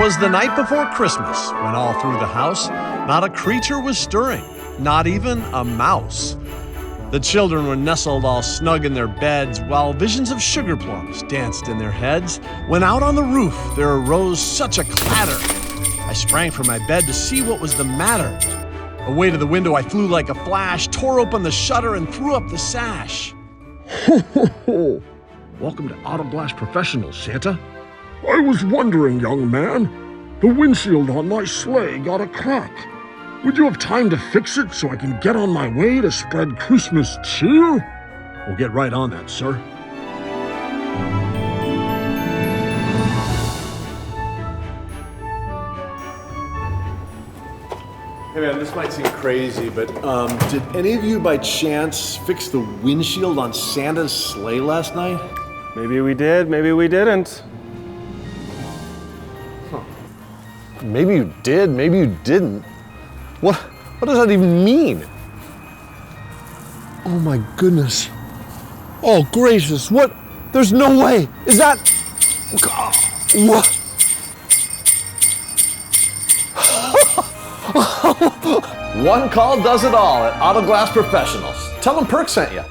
'Twas the night before Christmas, when all through the house not a creature was stirring, not even a mouse. The children were nestled all snug in their beds, while visions of sugar plums danced in their heads, when out on the roof there arose such a clatter. I sprang from my bed to see what was the matter. Away to the window I flew like a flash, tore open the shutter and threw up the sash. Ho, ho, ho! Welcome to Auto Glass Professionals, Santa. I was wondering, young man, the windshield on my sleigh got a crack. Would you have time to fix it so I can get on my way to spread Christmas cheer? We'll get right on that, sir. Hey man, this might seem crazy, but did any of you by chance fix the windshield on Santa's sleigh last night? Maybe we did, maybe we didn't. Maybe you did, maybe you didn't. What does that even mean? Oh my goodness. Oh gracious, what? There's no way. Is that? What? One call does it all at Auto Glass Professionals. Tell them Perk sent you.